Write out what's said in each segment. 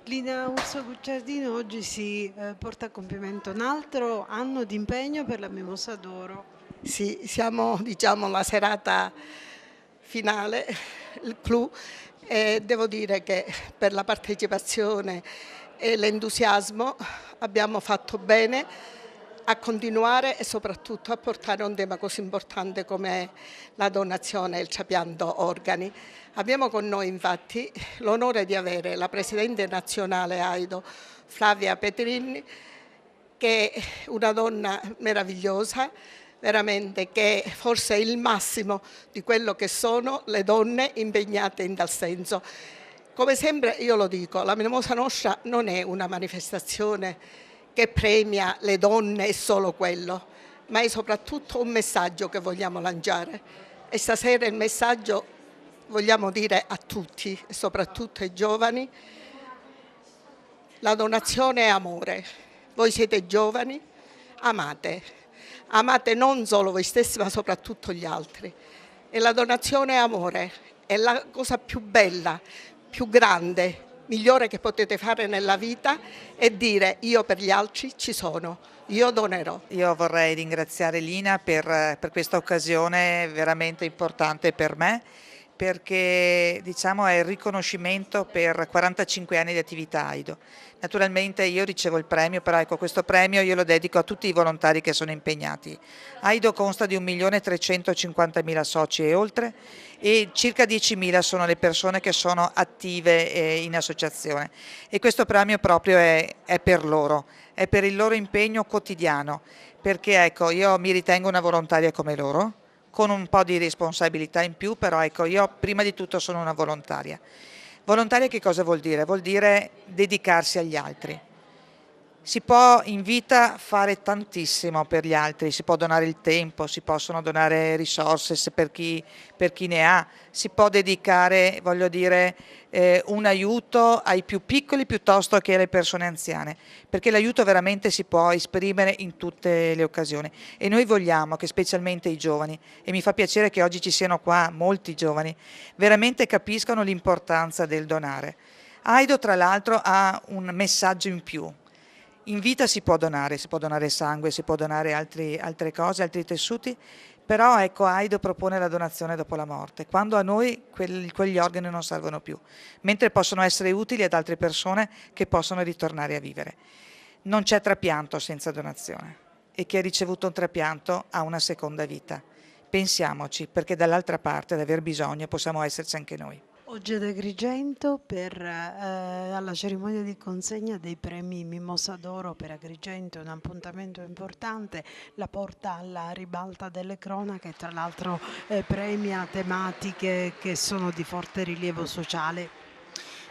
Lina Urso Gucciardino oggi si porta a compimento un altro anno di impegno per la Mimosa d'Oro. Sì, siamo diciamo la serata finale, il clou, e devo dire che per la partecipazione e l'entusiasmo abbiamo fatto bene a continuare e soprattutto a portare un tema così importante come la donazione e il trapianto organi. Abbiamo con noi infatti l'onore di avere la Presidente nazionale AIDO Flavia Petrini, che è una donna meravigliosa, veramente, che forse è il massimo di quello che sono le donne impegnate in tal senso. Come sempre io lo dico, la Mimosa Nostra non è una manifestazione che premia le donne e solo quello, ma è soprattutto un messaggio che vogliamo lanciare. E stasera il messaggio vogliamo dire a tutti, e soprattutto ai giovani: la donazione è amore. Voi siete giovani, amate. Amate non solo voi stessi, ma soprattutto gli altri. E la donazione è amore. È la cosa più bella, più grande, migliore che potete fare nella vita, è dire: io per gli altri ci sono, io donerò. Io vorrei ringraziare Lina per questa occasione veramente importante per me, perché diciamo è il riconoscimento per 45 anni di attività AIDO. Naturalmente io ricevo il premio, però ecco, questo premio io lo dedico a tutti i volontari che sono impegnati. AIDO consta di 1.350.000 soci e oltre, e circa 10.000 sono le persone che sono attive in associazione, e questo premio proprio è per loro, è per il loro impegno quotidiano, perché ecco, io mi ritengo una volontaria come loro, con un po' di responsabilità in più, però ecco, io prima di tutto sono una volontaria. Volontaria che cosa vuol dire? Vuol dire dedicarsi agli altri. Si può in vita fare tantissimo per gli altri, si può donare il tempo, si possono donare risorse per chi ne ha, si può dedicare, voglio dire, un aiuto ai più piccoli piuttosto che alle persone anziane, perché l'aiuto veramente si può esprimere in tutte le occasioni, e noi vogliamo che specialmente i giovani, e mi fa piacere che oggi ci siano qua molti giovani, veramente capiscano l'importanza del donare. AIDO tra l'altro ha un messaggio in più. In vita si può donare sangue, si può donare altre cose, altri tessuti, però ecco, AIDO propone la donazione dopo la morte, quando a noi quegli organi non servono più, mentre possono essere utili ad altre persone che possono ritornare a vivere. Non c'è trapianto senza donazione, e chi ha ricevuto un trapianto ha una seconda vita. Pensiamoci, perché dall'altra parte ad aver bisogno possiamo esserci anche noi. Oggi ad Agrigento alla cerimonia di consegna dei premi Mimosa d'Oro per Agrigento, è un appuntamento importante, la porta alla ribalta delle cronache, tra l'altro premia tematiche che sono di forte rilievo sociale.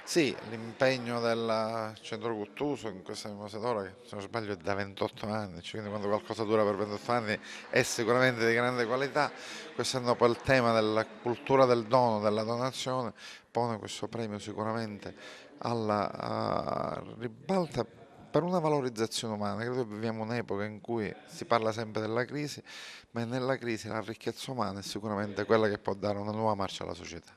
Sì, l'impegno del Centro Guttuso in questa Mimosa d'Oro, che se non sbaglio è da 28 anni, cioè quindi quando qualcosa dura per 28 anni è sicuramente di grande qualità. Quest'anno poi il tema della cultura del dono, della donazione, pone questo premio sicuramente alla ribalta per una valorizzazione umana. Credo che viviamo un'epoca in cui si parla sempre della crisi, ma nella crisi la ricchezza umana è sicuramente quella che può dare una nuova marcia alla società.